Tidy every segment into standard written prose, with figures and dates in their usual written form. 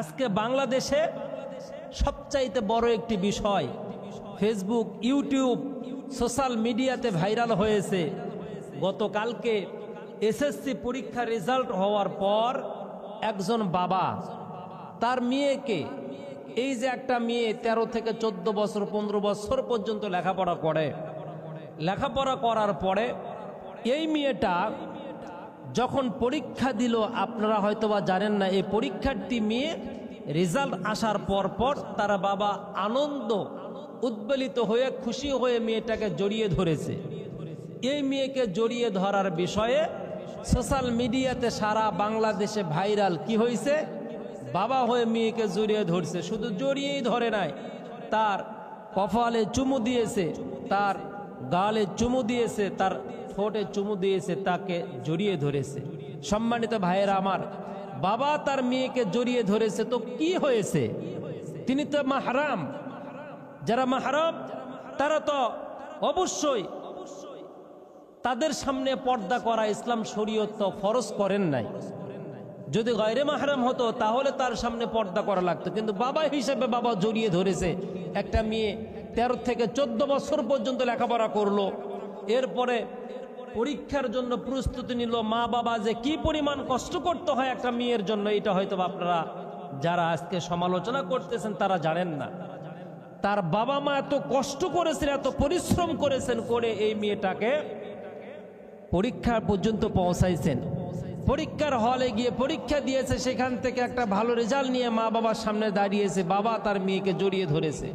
আজকে বাংলাদেশে সবচাইতে বড় একটি বিষয় ফেসবুক, ইউটিউব, সোশ্যাল মিডিয়াতে ভাইরাল হয়েছে। গতকালকে এসএসসি পরীক্ষার রেজাল্ট হওয়ার পর একজন বাবা তার মেয়েকে, এই যে একটা মেয়ে 13 থেকে 14 বছর 15 বছর পর্যন্ত লেখাপড়া করে, লেখাপড়া করার পরে এই মেয়েটা যখন পরীক্ষা দিল, আপনারা হয়তোবা জানেন না, এই পরীক্ষার্থী মেয়ে রেজাল্ট আসার পর তার বাবা আনন্দ উদ্বেলিত হয়ে, খুশি হয়ে মেয়েটাকে জড়িয়ে ধরেছে। এই মেয়েকে জড়িয়ে ধরার বিষয়ে সোশ্যাল মিডিয়াতে সারা বাংলাদেশে ভাইরাল কি হয়েছে, বাবা হয়ে মেয়েকে জড়িয়ে ধরছে। শুধু জড়িয়েই ধরে নাই, তার কপালে চুমু দিয়েছে, তার গালে চুমু দিয়েছে, তার ঠোঁটে চুমু দিয়েছে, তাকে জড়িয়ে ধরেছে। সম্মানিত ভাইয়েরা আমার, বাবা তার মেয়েকে জড়িয়ে ধরেছে, তো কি হয়েছে? তিনি তো মাহরাম। যারা মাহরাম তারা তো অবশ্যই তাদের সামনে পর্দা করা ইসলাম শরীয়ত তো ফরজ করেন নাই। যদি গায়রে মাহরাম হতো তাহলে তার সামনে পর্দা করা লাগতো, কিন্তু বাবা হিসেবে বাবা জড়িয়ে ধরেছে। একটা মেয়ে 13 থেকে 14 বছর পর্যন্ত লেখাপড়া করলো, এরপরে পরীক্ষার জন্য প্রস্তুতি নিল। মা বাবা যে কি পরিমাণ কষ্ট করতে হয় একটা মেয়ের জন্য, এটা হয়তো আপনারা যারা আজকে সমালোচনা করতেছেন তারা জানেন না। তার বাবা মা এত কষ্ট করেছেন, এত পরিশ্রম করেছেন, করে এই মেয়েটাকে পরীক্ষা পর্যন্ত পৌঁছাইছেন। পরীক্ষার হলে গিয়ে পরীক্ষা দিয়েছে, সেখান থেকে একটা ভালো রেজাল্ট নিয়ে মা বাবার সামনে দাঁড়িয়েছে। বাবা তার মেয়েকে জড়িয়ে ধরেছে,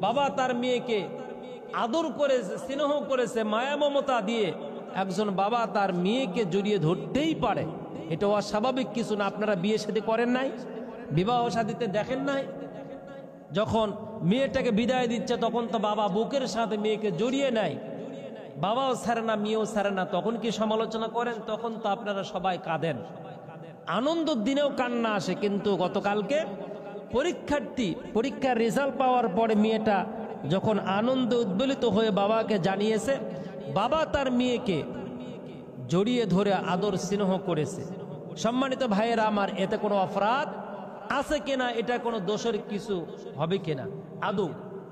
বাবা তার মেয়েকে আদর করেছে, স্নেহ করেছে, মায়া মমতা দিয়ে। একজন বাবা তার মেয়েকে জড়িয়ে ধরতেই পারে, এটা অস্বাভাবিক কিছু না। আপনারা বিয়ে শাদী করেন নাই, বিবাহ শাদীতে দেখেন নাই, যখন মেয়েটাকে বিদায় দিচ্ছে তখন তো বাবা বুকের সাথে মেয়েকে জড়িয়ে নেয়, বাবাও ছাড়ে না, মেয়েও ছাড়ে না। তখন কি সমালোচনা করেন? তখন তো আপনারা সবাই কাঁদেন, আনন্দের দিনেও কান্না আসে। কিন্তু গতকালকে পরীক্ষার্থী পরীক্ষার রেজাল্ট পাওয়ার পরে মেয়েটা যখন আনন্দ উদ্বেলিত হয়ে বাবাকে জানিয়েছে, বাবা তার মেয়েকে জড়িয়ে ধরে আদর স্নেহ করেছে। সম্মানিত ভাইয়েরা আমার, এতে কোনো অপরাধ আছে কিনা, এটা কোনো দোষের কিছু হবে কিনা আদৌ,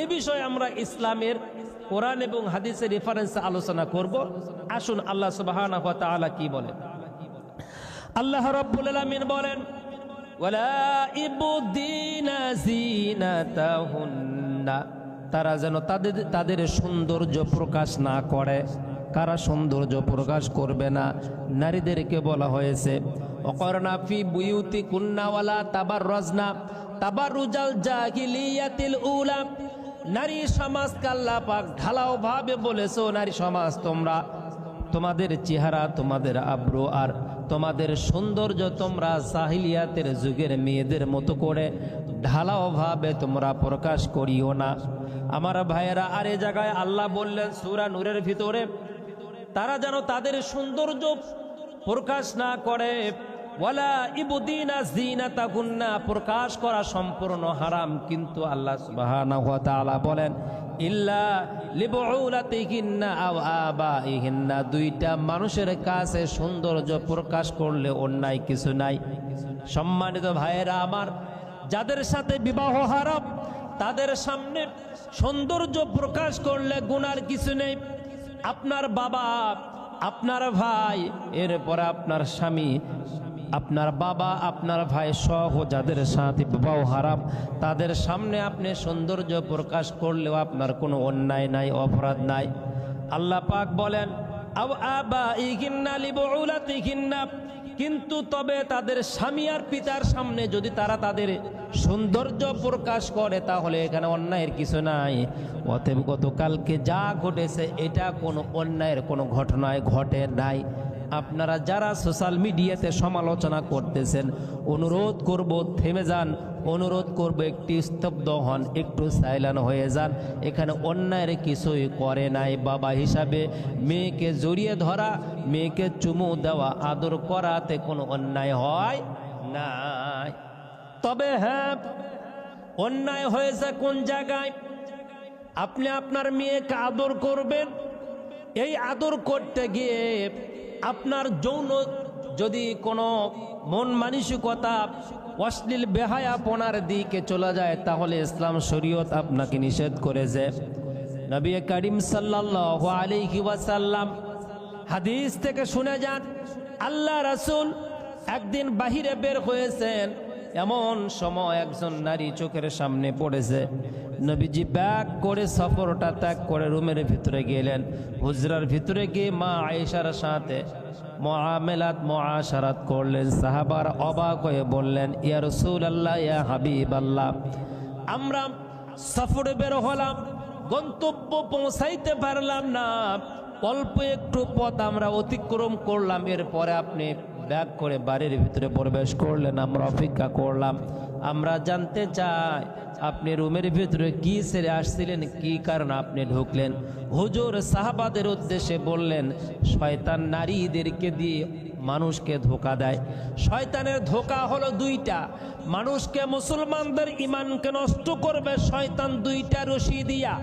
এ বিষয়ে আমরা ইসলামের কোরআন এবং হাদিসের রেফারেন্সে আলোচনা করব। আসুন আল্লাহ সুবহানাহু ওয়া তাআলা কি বলেন। আল্লাহ রাব্বুল আলামিন বলেন, ওয়ালা ইবদিনা জিনাতাহুন্না, তারা যেন তাদের সৌন্দর্য প্রকাশ না করে। কারা সৌন্দর্য প্রকাশ করবে না? নারীদেরকে বলা হয়েছে, ওয়াকরনা ফি বুয়ুতিকুন্না ওয়ালা তাবাররাজনা তাবাররুজাল জাহিলিয়াতিল উলা। নারী সমাজকে আল্লাহ পাক ঢালাও ভাবে বলেছে, নারী সমাজ তোমরা তোমাদের চেহারা, তোমাদের আব্রু আর তোমাদের সৌন্দর্য তোমরা জাহিলিয়াতের যুগের মেয়েদের মতো করে ঢালাও ভাবে তোমরা প্রকাশ করিও না। আমার ভাইয়েরা, আর এ জায়গায় আল্লাহ বললেন সূরা নূরের ভিতরে, তারা যেন তাদের সৌন্দর্য প্রকাশ না করে। ওয়ালা ইবদিনা জিনাতাকুন্না, প্রকাশ করা সম্পূর্ণ হারাম। কিন্তু আল্লাহ সুবহানাহু ওয়া তাআলা বলেন, ইল্লা লিবুলাতিহিন্না আও আবাইহিন্না, দুইটা মানুষের কাছে সৌন্দর্য প্রকাশ করলে অন্যায় কিছু নাই। সম্মানিত ভাইয়েরা আমার, যাদের সাথে বিবাহ হারাম তাদের সামনে সৌন্দর্য প্রকাশ করলে গুনার কিছু নেই। আপনার বাবা, আপনার ভাই, এরপরে আপনার স্বামী, আপনার বাবা, আপনার ভাই সহ যাদের সাথে বিবাহ হারাম তাদের সামনে আপনি সৌন্দর্য প্রকাশ করলেও আপনার কোনো অন্যায় নাই, অপরাধ নাই। আল্লাহ পাক বলেন, আও আবাইহিন্না লিবুলাতিহিন্না, কিন্তু তবে তাদের স্বামী আর পিতার সামনে যদি তারা তাদের সৌন্দর্য প্রকাশ করে তাহলে এখানে অন্যায়ের কিছু নাই। অতএব গতকালকে যা ঘটেছে এটা কোনো অন্যায়ের কোনো ঘটনায় ঘটে নাই। আপনারা যারা সোশ্যাল মিডিয়াতে সমালোচনা করতেছেন, অনুরোধ করব থেমে যান, অনুরোধ করব একটু স্তব্ধ হন, একটু সাইলেন্ট হয়ে যান। এখানে অন্যায়ের কিছুই করে নাই। বাবা হিসাবে মেয়েকে জড়িয়ে ধরা, মেয়েকে চুমু দেওয়া, আদর করাতে কোনো অন্যায় হয় নাই। তবে হ্যাঁ, অন্যায় হয়েছে কোন জায়গায়? আপনি আপনার মেয়েকে আদর করবেন, এই আদর করতে গিয়ে আপনার যৌন যদি কোনো মন মানসিকতা অশ্লীল বেহায়াপনার দিকে চলে যায়, তাহলে ইসলাম শরীয়ত আপনাকে নিষেধ করেছে। নবী করিম সাল্লাল্লাহু আলাইহি ওয়াসাল্লাম হাদিস থেকে শুনে যান, আল্লাহ রাসূল একদিন বাহিরে বের হয়েছেন, এমন সময় একজন নারী চোখের সামনে পড়েছে। নবীজি ব্যাগ করে সফরটা ত্যাগ করে রুমের ভিতরে গেলেন। হুজরার ভিতরে গিয়ে মা আয়েশার সাথে মুআশারাত করলেন। সাহাবারা অবাক হয়ে বললেন, ইয়া রাসূলুল্লাহ, ইয়া হাবিবাল্লাহ, আমরা সফরে বের হলাম, গন্তব্য পৌঁছাইতে পারলাম না, অল্প একটু পথ আমরা অতিক্রম করলাম, এরপরে আপনি ব্যাগ করে বাড়ির ভিতরে প্রবেশ করলেন, আমরা অপেক্ষা করলাম। আমরা জানতে চাই আপনি রুমের ভিতরে কি ছেড়ে আসছিলেন, কি কারণে আপনি ঢুকলেন? হুজুর সাহাবাদের উদ্দেশ্যে বললেন, শয়তান নারীদেরকে দিয়ে মানুষকে ধোঁকা দেয়। শয়তানের ধোঁকা হলো দুইটা, মানুষকে, মুসলমানদের ইমানকে নষ্ট করবে শয়তান দুইটা রশি দিয়া,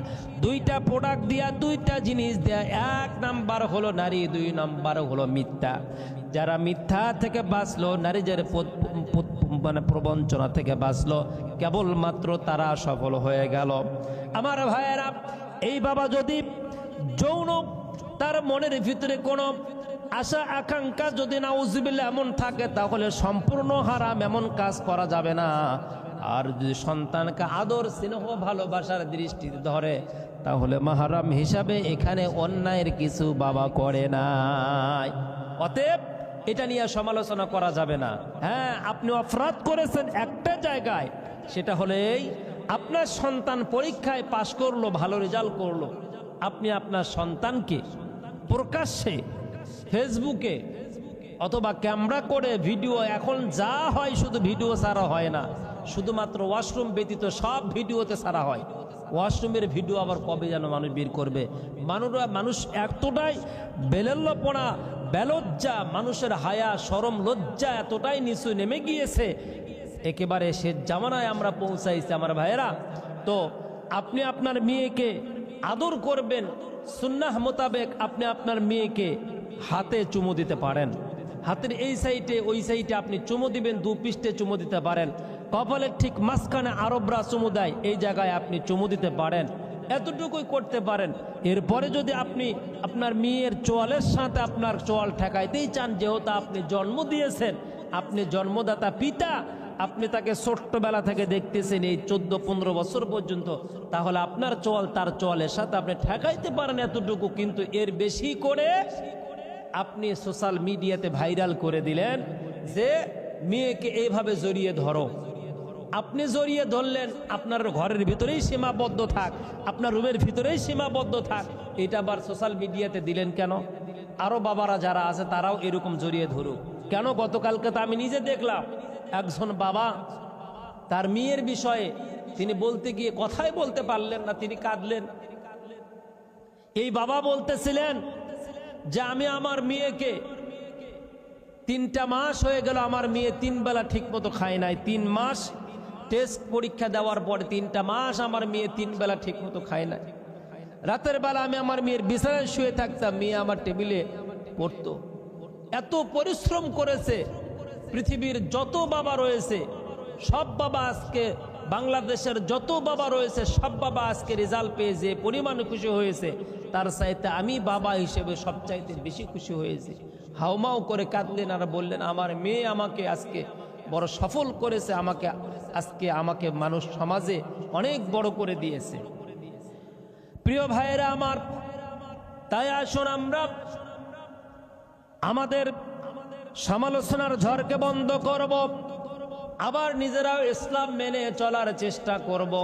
দুইটা প্রোডাক্ট দিয়া, দুইটা জিনিস দেয়া। এক নাম্বার হলো নারী, দুই নাম্বার হলো মিথ্যা। যারা মিথ্যা থেকে বাঁচলো, নারীদের প্রবঞ্চনা থেকে বাঁচলো, কেবলমাত্র তারা সফল হয়ে গেল। আমার ভাইয়েরা, এই বাবা যদি যৌন তার মনের ভিতরে কোনো আশা আকাঙ্ক্ষা যদি নাউজুবিল্লাহ এমন থাকে, তাহলে সম্পূর্ণ হারাম, এমন কাজ করা যাবে না। আর যদি সন্তানকে আদর স্নেহ ভালোবাসার দৃষ্টিতে ধরে, তাহলে মাহারাম হিসাবে এখানে অন্যায়ের কিছু বাবা করে নাই। অতএব এটা নিয়ে সমালোচনা করা যাবে না। হ্যাঁ, আপনি অপরাধ করেছেন একটা জায়গায়, সেটা হলো এই, আপনার সন্তান পরীক্ষায় পাশ করলো, ভালো রেজাল্ট করলো, আপনি আপনার সন্তানকে প্রকাশ্যে ফেসবুকে অথবা ক্যামেরা করে ভিডিও, এখন যা হয় শুধু ভিডিও ছাড়া হয় না, শুধুমাত্র ওয়াশরুম ব্যতীত সব ভিডিওতে ছাড়া হয়। ওয়াশরুমের ভিডিও আবার কবে যেন মানুষ বের করবে? মানুষ এতটাই বেলল্যপনা, বেলজ্জা, মানুষের হায়া শরম লজ্জা এতটাই নিচু নেমে গিয়েছে, একেবারে সে জামানায় আমরা পৌঁছাইছি। আমার ভাইয়েরা, তো আপনি আপনার মেয়েকে আদর করবেন, সুন্নাহ মোতাবেক আপনি আপনার মেয়েকে হাতে চুমু দিতে পারেন, হাতের এই সাইডে ওই সাইডে আপনি চুমু দিবেন, দু পৃষ্ঠে চুমু দিতে পারেন, কপালের ঠিক মাঝখানে আরবরা চুমু দেয়, এই জায়গায় আপনি চুমু দিতে পারেন, এতটুকুই করতে পারেন। এরপরে যদি আপনি আপনার মেয়ের চোয়ালের সাথে আপনার চোয়াল ঠেকাইতেই চান, যেহেতু আপনি জন্ম দিয়েছেন, আপনি জন্মদাতা পিতা, আপনি তাকে ছোট্টবেলা থেকে দেখতেছেন এই 14-15 বছর পর্যন্ত, তাহলে আপনার চোয়াল তার চোয়ালের সাথে আপনি ঠেকাইতে পারেন এতটুকু। কিন্তু এর বেশি করে আপনি সোশ্যাল মিডিয়াতে ভাইরাল করে দিলেন যে মেয়েকে এইভাবে জড়িয়ে ধরো। আপনি জড়িয়ে ধরলেন, আপনার ঘরের ভিতরেই সীমাবদ্ধ থাক, আপনার রুমের ভিতরেই সীমাবদ্ধ থাক, এটা আবার সোশ্যাল মিডিয়াতে দিলেন কেন? আরো বাবারা যারা আছে তারাও এরকম জড়িয়ে ধরুক কেন? গতকালকে তো আমি নিজে দেখলাম, একজন বাবা তার মেয়ের বিষয়ে তিনি বলতে গিয়ে কথাই বলতে পারলেন না, তিনি কাঁদলেন। এই বাবা বলতেছিলেন যে আমি আমার মেয়েকে 3টা মাস হয়ে গেল, আমার মেয়ে 3 বেলা ঠিক মতো খায় নাই, 3 মাস টেস্ট পরীক্ষা দেওয়ার পরে 3টা মাস আমার মেয়ে 3 বেলা ঠিক মতো খায় নাই। রাতের বেলা আমি আমার মেয়ের বিছানায় শুয়ে থাকতাম, মেয়ে আমার টেবিলে পড়তো। এত পরিশ্রম করেছে। পৃথিবীর যত বাবা রয়েছে সব বাবা আজকে, বাংলাদেশের যত বাবা রয়েছে সব বাবা আজকে রেজাল্ট পেয়ে যে পরিমাণ খুশি হয়েছে, তার চাইতে আমি বাবা হিসেবে সবচাইতে বেশি খুশি হয়েছি। হাউমাউ করে কাঁদলেন আর বললেন, আমার মেয়ে আমাকে আজকে বড় সফল করেছে, আমাকে মানুষ সমাজে অনেক বড় করে দিয়েছে। প্রিয় ভাইয়েরা আমার, তাই আসুন আমরা আমাদের সমালোচনার ঝড়কে বন্ধ করব, আবার নিজেরাও ইসলাম মেনে চলার চেষ্টা করব।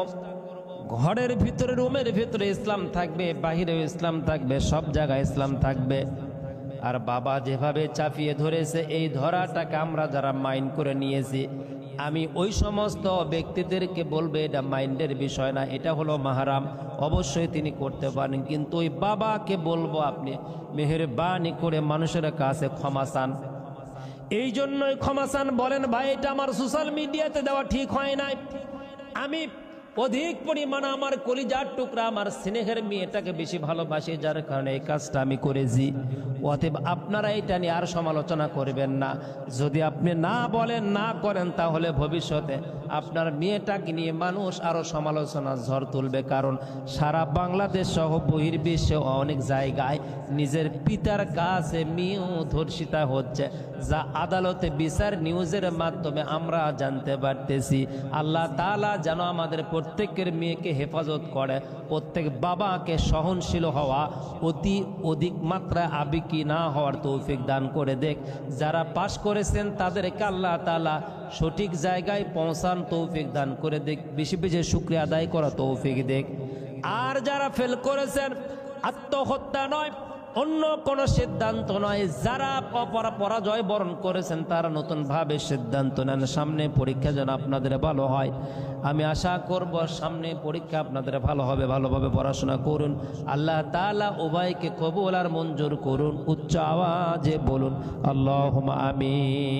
ঘরের ভিতরে, রুমের ভিতরে ইসলাম থাকবে, বাহিরেও ইসলাম থাকবে, সব জায়গায় ইসলাম থাকবে। আর বাবা যেভাবে চাপিয়ে ধরেছে, এই ধরাটাকে আমরা যারা মাইন্ড করে নিয়েছি, আমি ওই সমস্ত ব্যক্তিদেরকে বলবো এটা মাইন্ডের বিষয় না, এটা হলো মাহারাম, অবশ্যই তিনি করতে পারেন। কিন্তু ওই বাবাকে বলবো আপনি মেহেরবানি করে মানুষের কাছে ক্ষমা চান। এই জন্যই ক্ষমা চান, বলেন ভাই এটা আমার সোশ্যাল মিডিয়াতে দেওয়া ঠিক হয় নাই, আমি অধিক পরিমাণে আমার কলিজার টুকরা আমার স্নেহের মেয়েটাকে বেশি ভালোবাসি, যার কারণে এই কাজটা আমি করেছি। অতএব আপনারা এটা নিয়ে আর সমালোচনা করবেন না। যদি আপনি না বলেন, না করেন, তাহলে ভবিষ্যতে আপনার মেয়েটাকে নিয়ে মানুষ আরও সমালোচনার ঝড় তুলবে। কারণ সারা বাংলাদেশ সহ বহির্বিশ্বে অনেক জায়গায় নিজের পিতার কাছে মেয়েও ধর্ষিতা হচ্ছে, যা আদালতে বিচার নিউজের মাধ্যমে আমরা জানতে পারতেছি। আল্লাহ তাআলা যেন আমাদের প্রত্যেকের মেয়েকে হেফাজত করে, প্রত্যেক বাবাকে সহনশীল হওয়া, অধিক মাত্রায় আবেগী না হওয়ার তৌফিক দান করে দেখ। যারা পাশ করেছেন তাদেরকে আল্লাহ তাআলা সঠিক জায়গায় পৌঁছান তৌফিক দান করে দেখ, বেশি বেশি শুকরিয়া আদায় করা তৌফিক দেখ। আর যারা ফেল করেছেন, আত্মহত্যা নয়, অন্য কোনো সিদ্ধান্ত নয়, যারা পরাজয় বরণ করেছেন তারা নতুনভাবে সিদ্ধান্ত নেন। সামনে পরীক্ষা যেন আপনাদের ভালো হয়। আমি আশা করব সামনে পরীক্ষা আপনাদের ভালো হবে, ভালোভাবে পড়াশোনা করুন। আল্লাহ তাআলা উভয়কে কবুল আর মঞ্জুর করুন। উচ্চ আওয়াজে বলুন আল্লাহুম্মা আমিন।